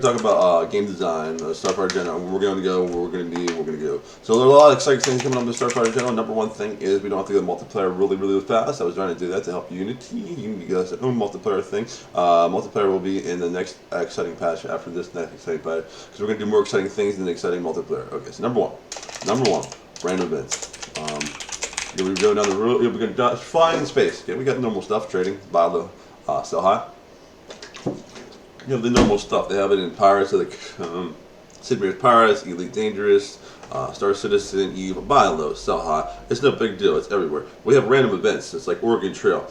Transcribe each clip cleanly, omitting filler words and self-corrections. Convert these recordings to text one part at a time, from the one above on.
Talk about game design, Starfighter General, where we're going to go, where we're going to be, where we're going to go. So there are a lot of exciting things coming up with Starfighter General. Number one thing is we don't have to go multiplayer really fast. I was trying to do that to help Unity. Unity does its own multiplayer thing. Multiplayer will be in the next exciting patch after this next exciting patch, because we're going to do more exciting things than exciting multiplayer. Okay, so number one, random events. You'll be going down the road, you'll be going to fly in space. Okay, we got normal stuff, trading, buy low, sell high. You know, the normal stuff. They have it in Pirates, like Sid Meier's Pirates, Elite Dangerous, Star Citizen, Eve, buy low, sell high. It's no big deal. It's everywhere. We have random events. It's like Oregon Trail,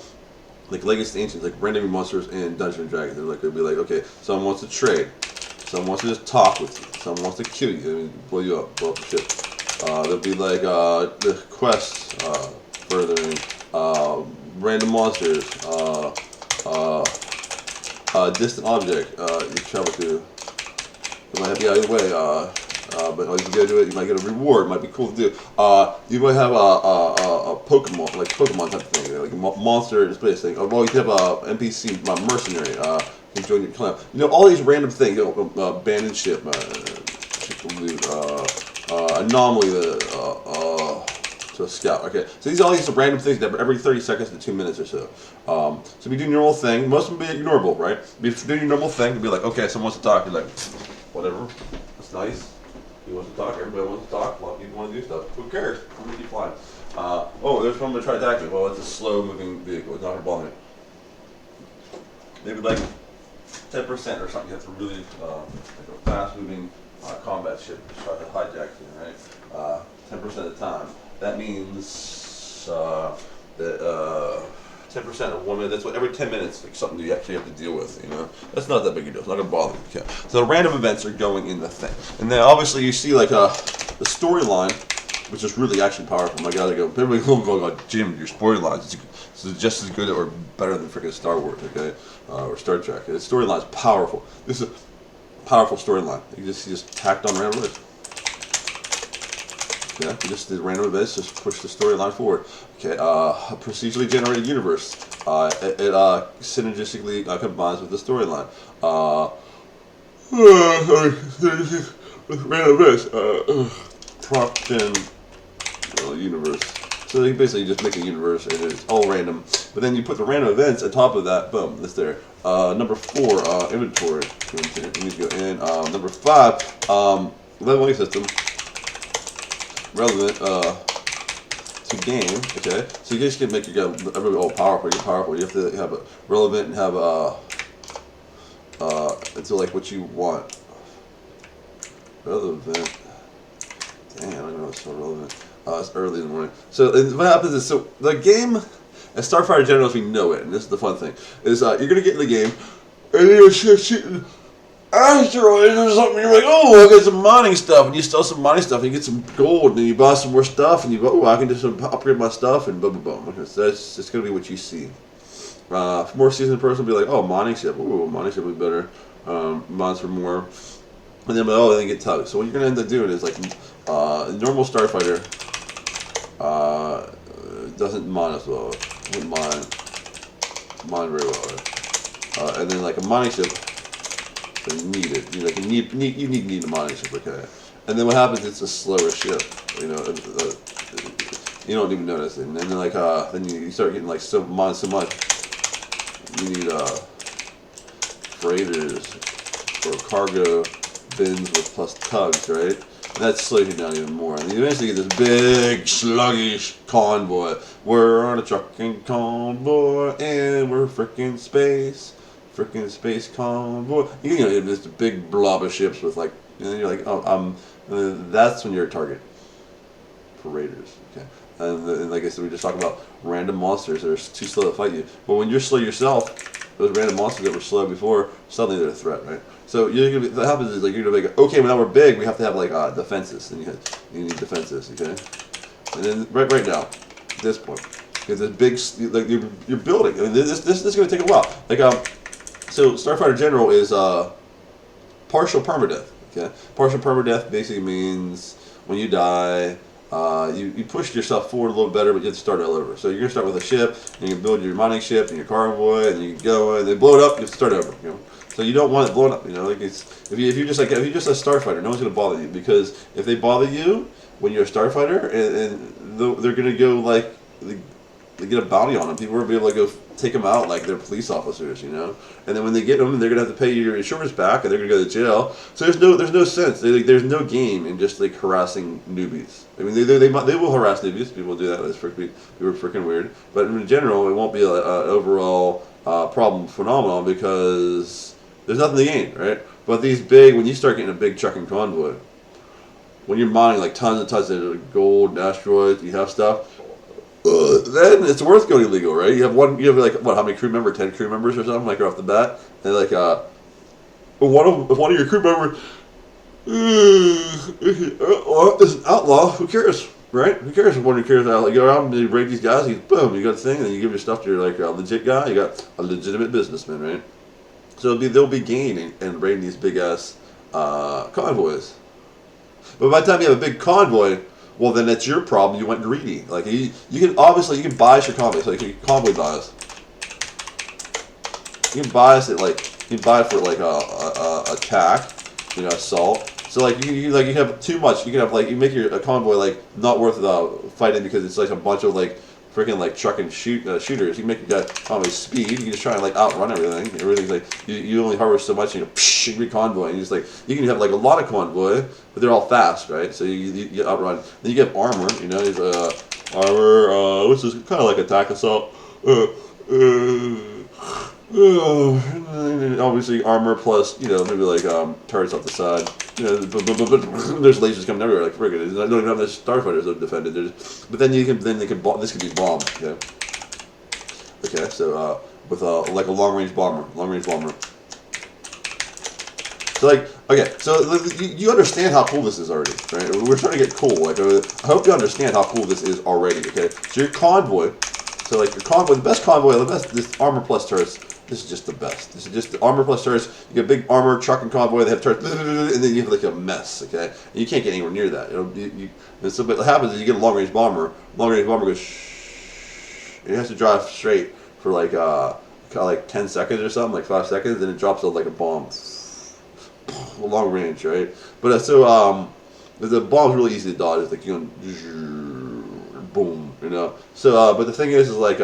like Legacy Ancients, like random monsters in Dungeons and Dragons. They're like, they'll be like, okay, someone wants to trade, someone wants to just talk with you, someone wants to kill you, I mean, blow you up, blow up your ship. There'll be like the quests furthering, random monsters, distant object you travel to. You might have to get either way, but all you can go do it. You might get a reward. It might be cool to do. You might have a Pokemon, like Pokemon type of thing, like a monster in space thing. Well, you can have a NPC, mercenary. You can join your clan. You know, all these random things. You know, abandoned ship, anomaly, to a scout. Okay, so these are all these random things that every 30 seconds to 2 minutes or so. So be doing your normal thing. Most of them be ignorable, right? Be doing your normal thing and be like, okay, someone wants to talk. You're like, whatever. That's nice. He wants to talk. Everybody wants to talk. A lot of people want to do stuff. Who cares? I'm gonna keep flying. Oh, there's someone to try to attack me. Well, it's a slow-moving vehicle. It's not gonna bother me. Maybe like 10% or something. You have to really like a fast-moving combat ship to try to hijack you, right? 10% of the time. That means that 10% of 1 minute. That's what every 10 minutes, like something you actually have to deal with. You know, that's not that big a deal. It's not gonna bother you. Okay. So the random events are going in the thing, and then obviously you see like the storyline, which is really actually powerful. My God, I go, everybody will go like, Jim, your storylines is just as good or better than freaking Star Wars, okay, or Star Trek. The storyline is powerful. This is a powerful storyline. You just tacked on random events. Yeah, you just did random events, just push the storyline forward. Okay, a procedurally generated universe. It synergistically combines with the storyline. Random events. Prop gen universe. So you basically just make a universe and it's all random. But then you put the random events on top of that. Boom, that's there. Number 4, inventory. You need to go in. Number 5, leveling system. Relevant to game, okay? So you just can make your guy everybody all powerful. You're powerful. You have to have a relevant and have it's like what you want. Relevant. Damn, I don't know what's so relevant. It's early in the morning. So what happens is, so the game, as Starfighter General as we know it, and this is the fun thing, is you're gonna get in the game, and you're shooting asteroids or something. You're like, oh, I got some mining stuff, and you sell some mining stuff, and you get some gold, and you buy some more stuff, and you go, oh, I can just upgrade my stuff, and boom, boom, boom. So that's just gonna be what you see. More seasoned person will be like, oh, mining ship, ooh, mining ship would be better. Mines for more, and then oh, then get tugged. So what you're gonna end up doing is like normal Starfighter doesn't mine as well, doesn't mine very well, right? And then like a mining ship. So you need it. You need a mining ship, okay? And then what happens? It's a slower ship. You know, you don't even notice it. And then like then you start getting like so much. You need freighters or cargo bins with plus tugs, right? And that slows you down even more. And you eventually get this big sluggish convoy. We're on a trucking convoy and we're freaking space. Freaking space convoy. You know, just big blob of ships with like, and then you're like, oh, that's when you're a target for raiders. Okay, and like I said, we just talked about random monsters that are too slow to fight you. But when you're slow yourself, those random monsters that were slow before, suddenly they're a threat, right? So what happens is like you're gonna be like, okay, well now we're big, we have to have like defenses, and you need defenses, okay? And then right now, at this point, because this big, like you're building. I mean, this is gonna take a while. Like So Starfighter General is partial permadeath. Okay, partial permadeath basically means when you die, you push yourself forward a little better, but you have to start all over. So you're gonna start with a ship, and you can build your mining ship and your convoy, and you can go and then blow it up. You have to start over. You know? So you don't want it blown up. You know, like if you're just like if you're just a starfighter, no one's gonna bother you, because if they bother you when you're a starfighter, and they're gonna go like they get a bounty on them. People will be able to go take them out like they're police officers, you know. And then when they get them, they're gonna have to pay your insurance back, and they're gonna go to jail. So there's no sense. There's no game in just like harassing newbies. I mean, they will harass newbies. People do that. That's freaking weird. But in general, it won't be an overall problem phenomenon, because there's nothing to gain, right? But these big, when you start getting a big trucking convoy, when you're mining like tons and tons of gold, asteroids, you have stuff. Then it's worth going illegal, right? You have like what? How many crew members? 10 crew members or something, like right off the bat. And like if one of your crew members is an outlaw, who cares, right? Who cares if one of your cares? Like, you go around and you raid these guys, boom, you got a thing, and then you give your stuff to your like a legit guy. You got a legitimate businessman, right? So there'll be gain in raiding these big ass convoys. But by the time you have a big convoy, well, then that's your problem. You went greedy. Like you can bias your convoy. So like your convoy bias. You can bias it you can buy it for like a attack, you know, assault. So like you have too much. You can have like you make a convoy like not worth fighting, because it's like a bunch of like freaking like trucking shooters. You make your convoy speed. You can just try and like outrun everything. Everything's like you only harvest so much. You know, you convoy. And you just like you can have like a lot of convoy, but they're all fast, right? So you outrun. Then you get armor. You know, there's armor, which is kind of like attack assault. Obviously armor plus, you know, maybe like turrets off the side. You know, but there's lasers coming everywhere like friggin'. I don't even have the starfighters that defend it. But then this could be bombed. Okay, so with like a long range bomber. So like, okay, so you understand how cool this is already, right? We're trying to get cool. Like, I hope you understand how cool this is already. Okay, so your convoy. So like your convoy, the best convoy, this armor plus turrets. This is just the best. This is just the armor plus turrets. You get a big armor trucking convoy. They have turrets, and then you have like a mess. Okay, and you can't get anywhere near that. And so what happens is you get a long range bomber. Long range bomber goes shh. It has to drive straight for like 10 seconds or something, like 5 seconds, then it drops out like a bomb. Long range, right? But the bomb's really easy to dodge. It's like you know, boom, you know. So, but the thing is like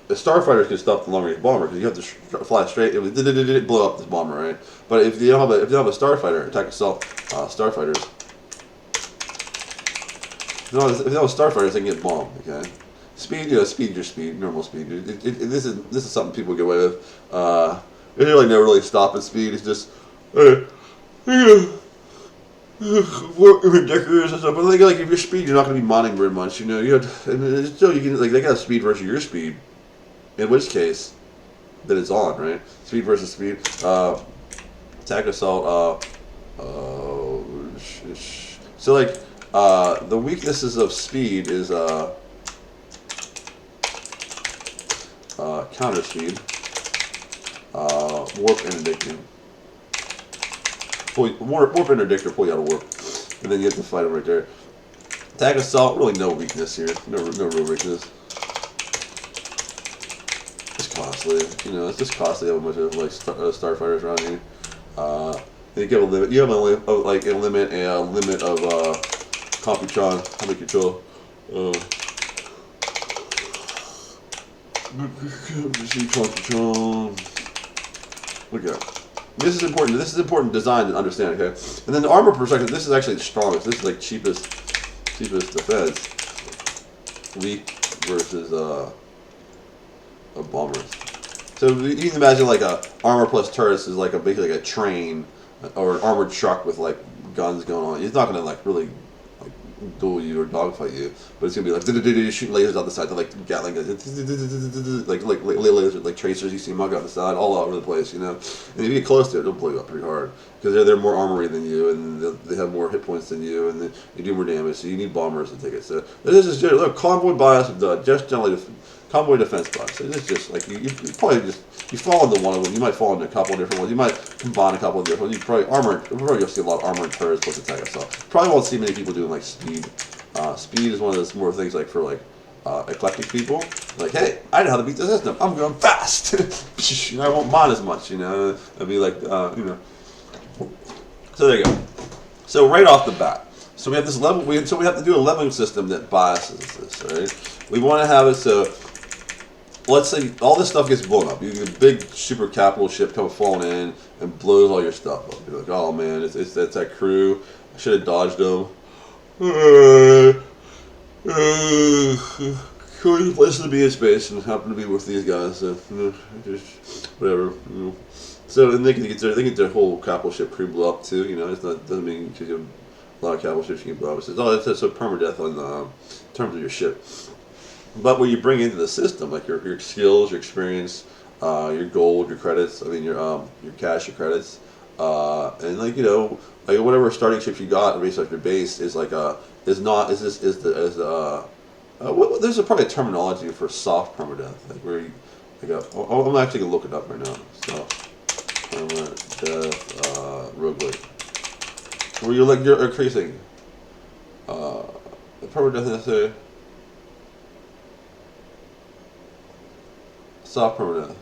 the starfighters can stop the long range bomber, because you have to fly straight. It would blow up this bomber, right? But if you don't have a starfighter, attack assault starfighters. If you don't have starfighters, they can get bombed. Okay, speed, you know, speed your speed, normal speed. This is something people get away with. There's really no stopping speed. It's just ridiculous and stuff. But like if your speed, you're not going to be mining very much. You know, and still you can like they got speed versus your speed. In which case, then it's on, right? Speed versus speed. Attack assault. So like the weaknesses of speed is counter speed, warp interdicting. Warp interdictor pull you out of warp, and then you have to fight him right there. Attack assault, really no weakness here. No real weakness. It's costly, you know. It's just costly how much of like starfighters around here. You have a limit. You have a limit of computron. How many control? Look at that. This is important. This is important design to understand. Okay, and then the armor perspective. This is actually the strongest. This is like cheapest defense. Weak versus bombers. So you can imagine like a armor plus turrets is like basically like a train or an armored truck with like guns going on. It's not gonna like really like duel you or dogfight you, but it's gonna be like shooting lasers out the side, like Gatling guns, like lasers, like tracers you see mug out the side, all over the place, you know. And if you get close to it, they'll blow you up pretty hard because they're more armory than you, and they have more hit points than you, and they do more damage. So you need bombers to take it. So this is just look, convoy bias of just generally convoy defense bias. So it's just like you probably just you fall into one of them. You might fall into a couple of different ones. You might combine a couple of different ones. You probably you'll see a lot of armored turrets plus attack assault. Probably won't see many people doing like speed. Speed is one of those more things like for like eclectic people. Like, hey, I know how to beat the system. I'm going fast. I won't mind as much. I'd be like, So there you go. So right off the bat, so we have this level. So we have to do a leveling system that biases this. Right? We want to have it so. Let's say all this stuff gets blown up. You get a big super capital ship come falling in and blows all your stuff up. You're like, oh man, it's that crew. I should have dodged them. Cool place to be in space and happen to be with these guys. So, just whatever. So and they get their whole capital ship crew blow up too. It's not doesn't mean because you have a lot of capital ships you can blow up. It says, oh, that's a permadeath on terms of your ship. But what you bring into the system, like your skills, your experience, your gold, your credits. I mean your cash, your credits, and like whatever starting ships you got based off your base is like there's probably a terminology for soft permadeath, like where you I'm actually gonna look it up right now. Soft permadeath roguelike, where you're increasing the permadeath necessary. Soft permadeath.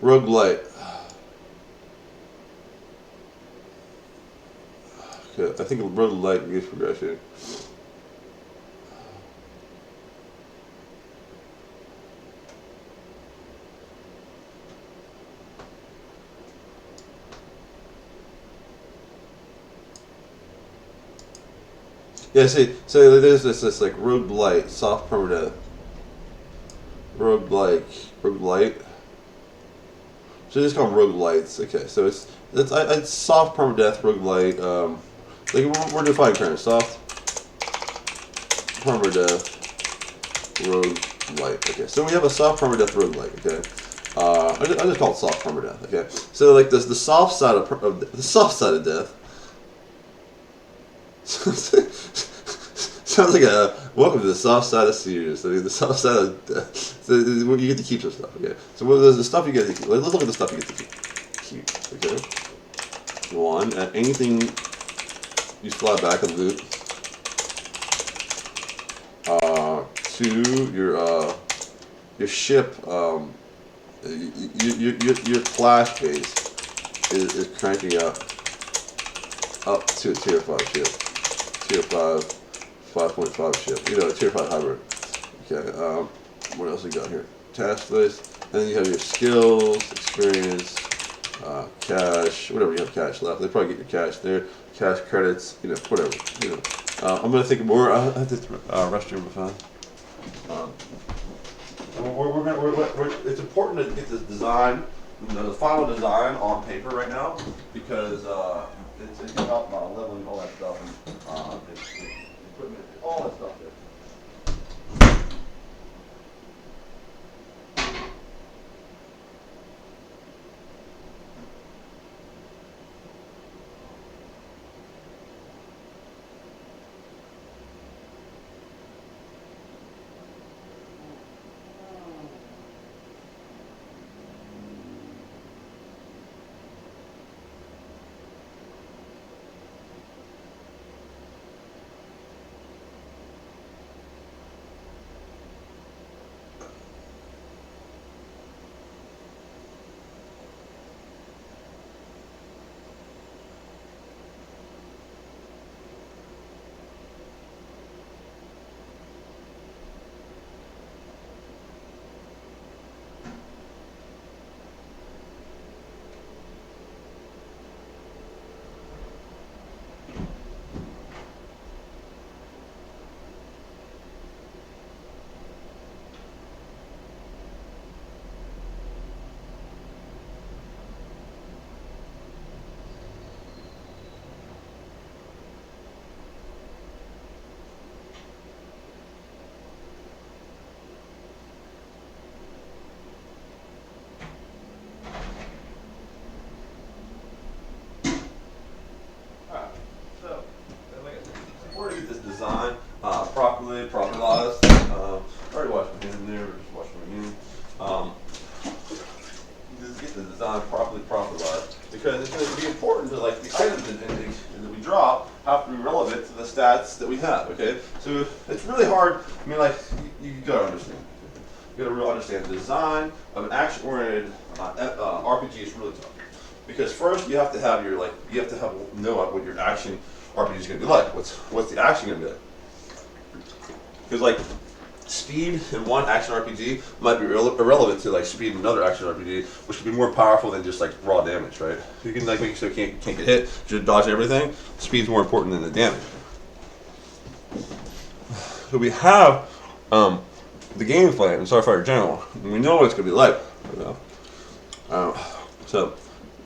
Roguelite. Okay, I think roguelite gives progression. Yeah, see, so there's this like roguelite, soft permadeath, roguelite. So they just call them roguelites. Okay, so it's soft permadeath roguelite. Like we're defining terms. Soft permadeath roguelite. Okay, so we have a soft permadeath roguelite. Okay, I just call it soft permadeath. Okay, so like the soft side of the soft side of death. Sounds like a welcome to the soft side of Sears. I mean, the soft side of death. So you get to keep some stuff. Okay, so there's the stuff you get to keep. Let's look at the stuff you get to keep. Okay, one, anything you fly back and loot. Two, your ship, your flash base is cranking up to a tier 5 ship, tier 5. 5.5 ship, tier 5 hybrid. Okay, what else we got here? Task list, and then you have your skills, experience, cash, whatever you have cash left. They probably get your cash there, cash credits, whatever. I'm gonna think more. I have to restroom fast. It's important to get this design, the final design on paper right now because it's about leveling all that stuff and equipment, all that stuff there. that we draw have to be relevant to the stats that we have. Okay, so it's really hard. I mean, like you gotta understand. You gotta really understand the design of an action-oriented RPG is really tough because first you have to have your know what your action RPG is gonna be like. What's the action gonna be like? Because like speed in one action RPG might be irrelevant to like speed in another action RPG, which could be more powerful than just like raw damage, right? You can like make it so you can't get hit, just dodge everything. Speed's more important than the damage. So we have the game plan in Starfighter General, and we know what it's gonna be like. You know? So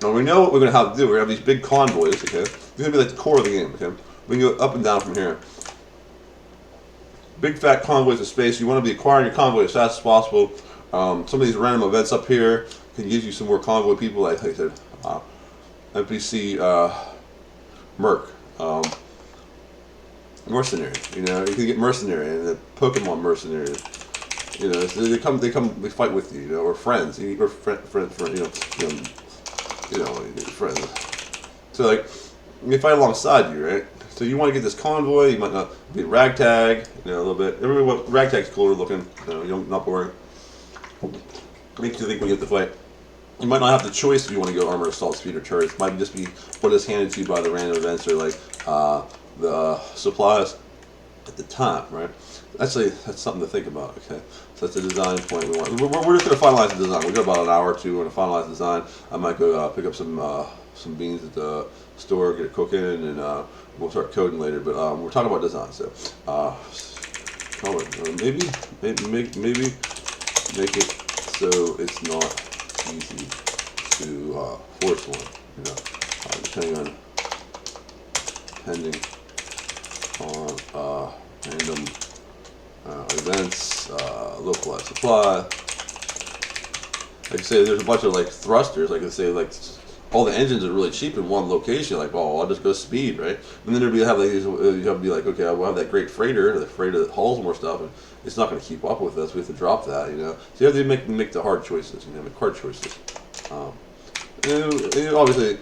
now we know what we're gonna have to do. We're gonna have these big convoys. Okay, it's gonna be like the core of the game. Okay, we can go up and down from here. Big fat convoys of space. You want to be acquiring your convoy as fast as possible. Some of these random events up here can give you some more convoy people. Like I said, NPC Merc, mercenary. You know, you can get mercenary and the Pokemon mercenary. You know, so they fight with you. You know, or friends. Or friend. Friends. So like, they fight alongside you, right? So you want to get this convoy. You might not be ragtag, you know, a little bit. Ragtag's cooler looking. You know, not boring. Makes you think when you have to fight. You might not have the choice if you want to go armor, assault, speed, or turrets. It might just be what is handed to you by the random events or like the supplies at the time, right? Actually, that's something to think about. Okay, so that's a design point we want. We're just going to finalize the design. We got about an hour or two. We're going to finalize the design. I might go pick up some beans at the store, get it cooking, and we'll start coding later. But we're talking about design, so maybe make it so it's not easy to force one. You know, depending on random events, localized supply. Like I say, there's a bunch of like thrusters. Like I say, like all the engines are really cheap in one location. Like, oh, I'll just go speed, right? And then you have these. You have to be like, okay, we'll have that great freighter, the freighter that hauls more stuff, and it's not going to keep up with us. We have to drop that, you know. So you have to make the hard choices. You know, make hard choices. And obviously,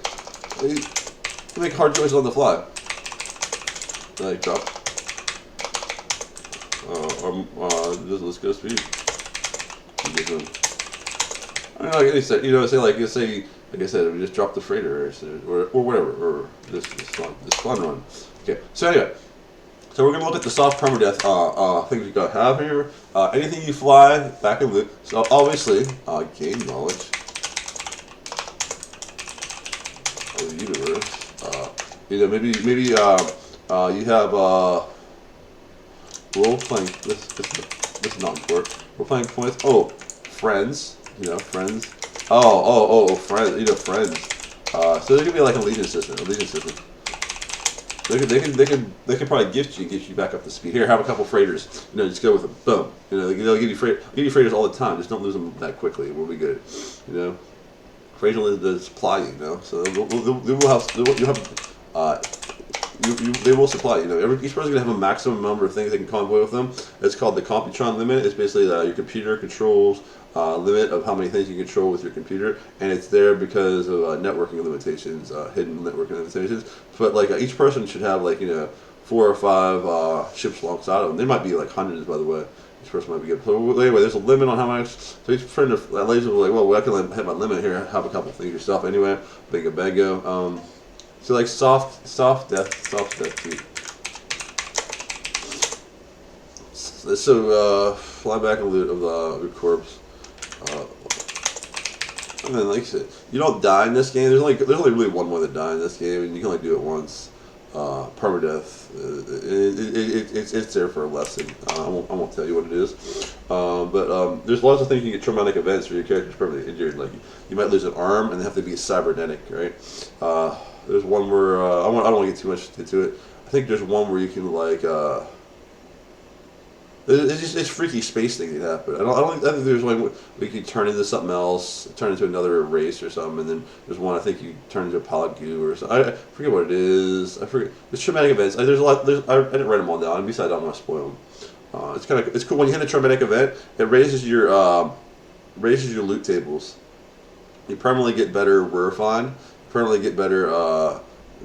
you make hard choices on the fly. Like drop. Let's go speed. I don't know, like I said, you know, say like I said, we just drop the freighter or whatever, or this fun run. Okay, so anyway, so we're gonna look at the soft permadeath things we gotta have here. Anything you fly back in loop. So obviously, gain knowledge of the universe. You know, maybe you have role playing. This is not important. Role playing points. Oh, friends. You know, friends. Friends. You know, friends. So there could be like a legion system. They can probably gift you back up to speed. Here, have a couple freighters. You know, just go with them. Boom. You know, they'll give you freighters all the time. Just don't lose them that quickly. We'll be good. You know, freighter will supply you. You know, so they will supply. You know, each person's gonna have a maximum number of things they can convoy with them. It's called the Computron limit. It's basically your computer controls limit of how many things you control with your computer, and it's there because of networking limitations, hidden networking limitations. But like each person should have like 4 or 5 ships alongside of them. There might be like hundreds, by the way. Each person might be good. So anyway, there's a limit on how much. So each friend of laser will like, well, I can hit my limit here. Have a couple things yourself anyway. Bango. So like soft death too. So fly back and loot of the corpse. And then like I said, you don't die in this game. There's only really one way to die in this game, and you can only do it once. Permadeath. It's there for a lesson. I won't tell you what it is. But there's lots of things you can get traumatic events where your character's permanently injured. Like you might lose an arm and they have to be cybernetic, right? There's one where I don't want to get too much into it. I think there's one where you can like it's freaky space things that happen. I think there's one where you can turn into something else, turn into another race or something, and then there's one I think you turn into a pallet goo or something. I forget what it is. I forget. There's traumatic events. There's a lot. I didn't write them all down. And besides, I don't want to spoil them. It's cool when you hit a traumatic event. It raises your loot tables. You permanently get better verifying. Permanently get better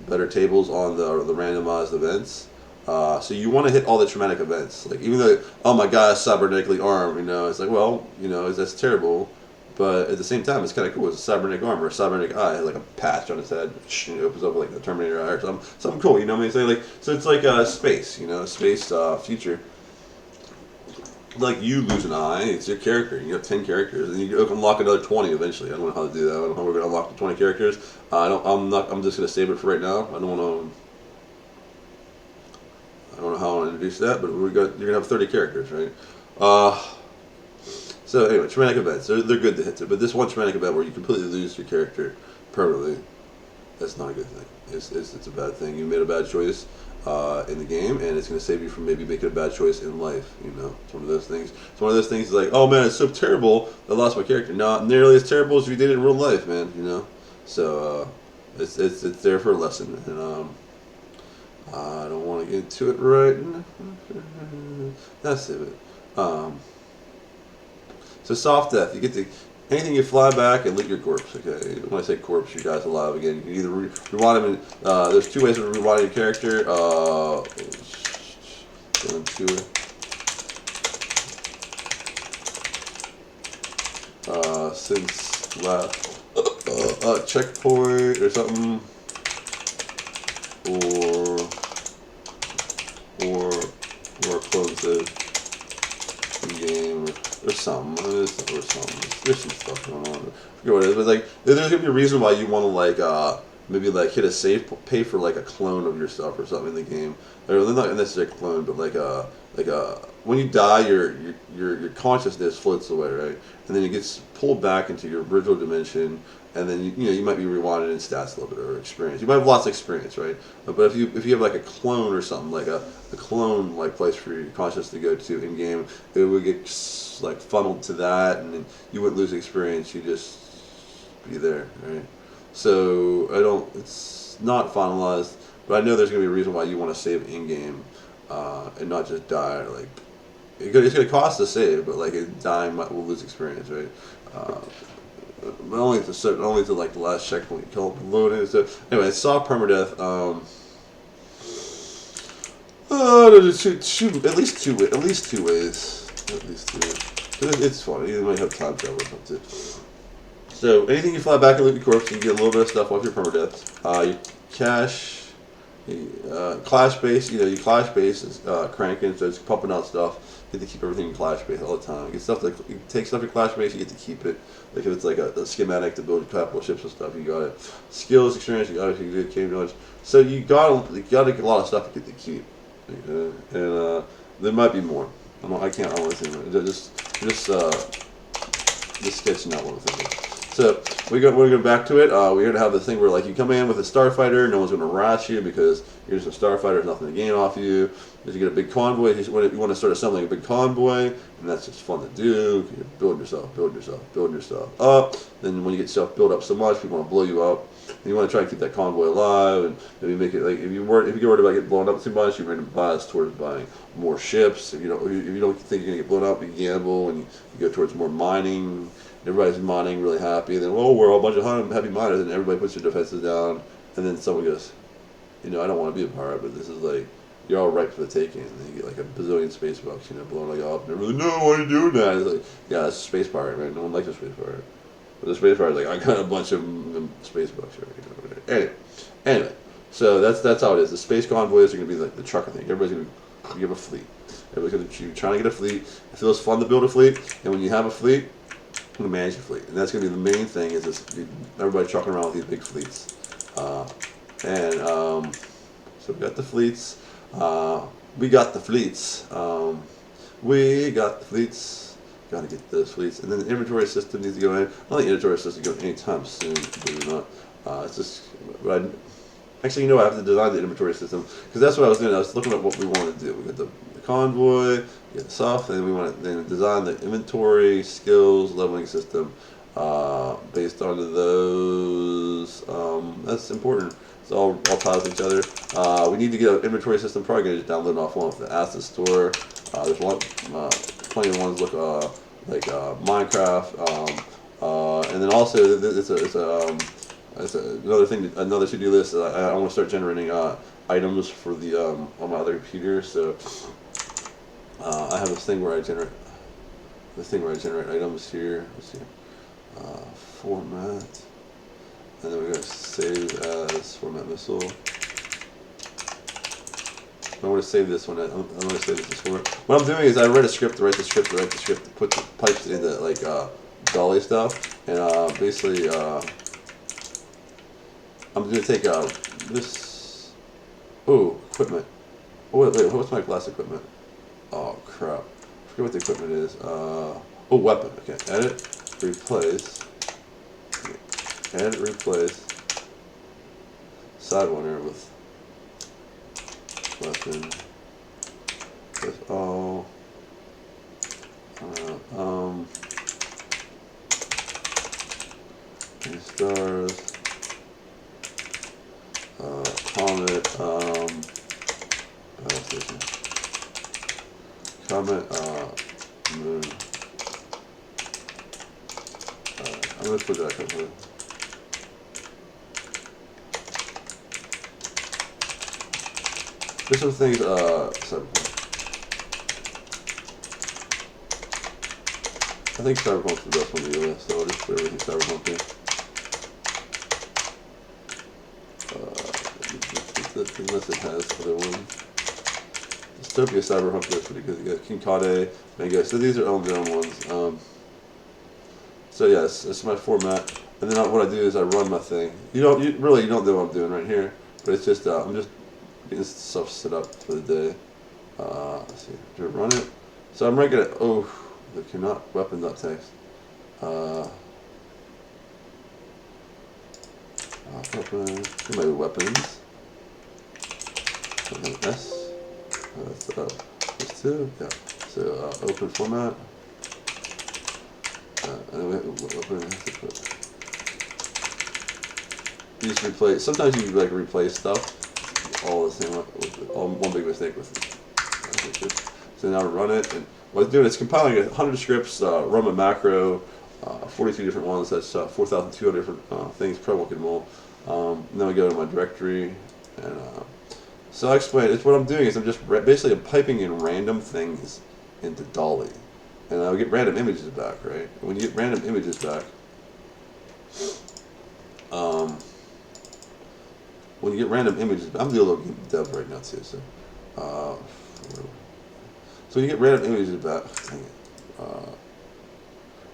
better tables on the randomized events. So you want to hit all the traumatic events. Like even though, oh my gosh, cybernetically armed, it's like, well, that's terrible. But at the same time, it's kind of cool. It's a cybernetic arm or a cybernetic eye, like a patch on his head. It opens up like the Terminator eye or something cool. You know what I mean? So it's like space. Space future. Like you lose an eye, it's your character. You have 10 characters, and you unlock another 20 eventually. I don't know how to do that. I don't know how we're gonna unlock the 20 characters. I'm not. I'm just gonna save it for right now. I don't want to. I don't know how I want to introduce that, but you're gonna have 30 characters, right? So anyway, traumatic events. They're good to hit to, but this one traumatic event where you completely lose your character permanently, that's not a good thing. It's a bad thing. You made a bad choice in the game, and it's going to save you from maybe making a bad choice in life. It's one of those things. It's one of those things like, oh man, it's so terrible I lost my character. Not nearly as terrible as you did in real life, man. So it's there for a lesson, and I don't want to get into it right now. That's it. So soft death, you get to anything you fly back and loot your corpse. Okay, when I say corpse, your guy's alive again. You can either rewind him. There's two ways of rewinding your character. Since last checkpoint or something, or close it in game. There's something. There's some stuff going on. I forget what it is, but like, there's gonna be a reason why you want to maybe hit a save, pay for like a clone of yourself or something in the game. Or not necessarily a clone, but when you die, your consciousness floats away, right? And then it gets pulled back into your original dimension, and then you might be rewinded in stats a little bit or experience. You might have lots of experience, right? But if you have like a clone or something, like a clone place for your consciousness to go to in game, it would get funneled to that, and then you wouldn't lose experience. You just be there, right? So it's not finalized, but I know there's gonna be a reason why you want to save in game and not just die. Like it's gonna cost to save, but dying will lose experience, right? But only to the last checkpoint you kill loading. So anyway, it's soft permadeath. At least two ways. It's fun. You might have time travel or something. So anything you fly back and loot your corpse, you get a little bit of stuff off your permadeath. Your cash, clash base. Your clash base is cranking, so it's pumping out stuff. You get to keep everything in clash base all the time. You get stuff you take stuff in clash base, you get to keep it. Like if it's like a schematic to build capital ships and stuff, you got it. Skills, experience, you got it. You get game knowledge. So you got a lot of stuff you get to keep. And there might be more. I can't honestly. Just sketching out what I'm thinking. So we're going back to it. We're going to have this thing where you come in with a starfighter, no one's going to harass you because you're just a starfighter. There's nothing to gain off you. If you get a big convoy, you want to start assembling a big convoy, and that's just fun to do. You're building yourself up. Then when you get yourself built up so much, people want to blow you up. And you want to try and keep that convoy alive, and maybe make it if you get worried about getting blown up too much, you're going to bias towards buying more ships. If you don't think you're going to get blown up, you gamble and you go towards more mining. Everybody's mining really happy. Then we're all a bunch of happy miners, and everybody puts their defenses down. And then someone goes, I don't want to be a pirate, but this is you're all right for the taking. And then you get a bazillion space bucks, blowing up. And everyone's like, no, why are you doing that? It's yeah, it's a space pirate, man. No one likes a space pirate. But the space pirate's I got a bunch of space bucks, right? Anyway, so that's how it is. The space convoys are going to be the trucker thing. Everybody's going to give a fleet. Everybody's going to try to get a fleet. It feels fun to build a fleet, and when you have a fleet, to manage your fleet, and that's going to be the main thing. Is everybody trucking around with these big fleets, so we got the fleets. We got the fleets. Got to get those fleets, and then the inventory system needs to go in. I don't think the inventory system goes anytime soon. Believe it or not, it's just. Actually, I have to design the inventory system because that's what I was doing. I was looking at what we wanted to do. We got the convoy, we got the soft, and we want to then design the inventory, skills, leveling system based on those. That's important. It's all ties to each other. We need to get an inventory system. Probably going to just download off one of the asset store. There's plenty of ones look like Minecraft, and then also it's That's another thing, another to-do list. I want to start generating items for the on my other computer. So I have this thing where I generate items here. Let's see, format, and then we're gonna save as format missile. I want to save this one. I'm going to save this format. What I'm doing is I write the script, pipes it into like dolly stuff, and basically I'm going to take this. Oh, equipment. Oh wait, what's my class equipment? Oh crap, I forget what the equipment is. Oh, weapon. Okay, edit, replace, Sidewinder with weapon. With all. Stars. Comet. Battle station. Comet. Moon. I'm gonna put that cover. There's some things, Cyberpunk. I think Cyberpunk's the best one to do this, so I'll just put everything Cyberpunk here. Unless it has other ones. Dystopia Cyberpunk is pretty good. You got Kinkade, Mega. So these are own ones. So yes, this is my format. And then what I do is I run my thing. You don't know what I'm doing right here, but it's just I'm just getting this stuff set up for the day. Let's see, do I run it? So I'm ranking it. Oh, they cannot weapon.text. Maybe weapons. S. That's this too. Yeah. So open format. And then we open. You just replace. Sometimes you like replace stuff. All the same. All one big mistake with it. So now run it, and what it's doing is compiling 100 scripts, run a macro, 42 different ones. That's 4,200 different things per working mole. Then we go to my directory, and so I explain. It's what I'm doing is I'm just basically piping in random things into Dolly, and I'll get random images back. Right? And when you get random images back, I'm doing a little dev right now too. So, so when you get random images back, dang it.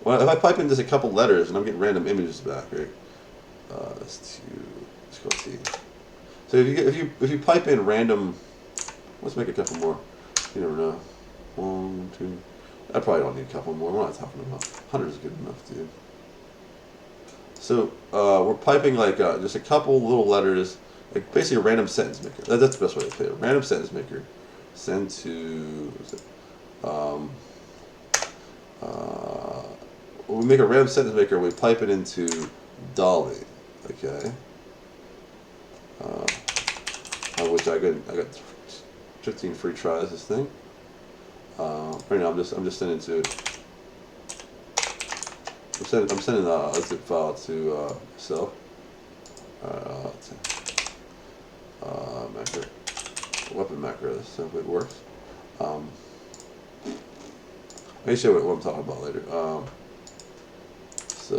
Well, if I pipe in just a couple letters and I'm getting random images back, right? Let's go T. So if you pipe in random, let's make a couple more. You never know. 1, 2. I probably don't need a couple more. We're not talking about 100 is good enough, dude. So we're piping like just a couple little letters, like basically a random sentence maker. That's the best way to say it. Random sentence maker. Send to. We make a random sentence maker. We pipe it into Dolly. Okay. Which I got 15 free tries this thing. Right now I'm just sending to. I'm sending a zip file to myself. Macro, weapon macro. That's how it works. I can show you what I'm talking about later. So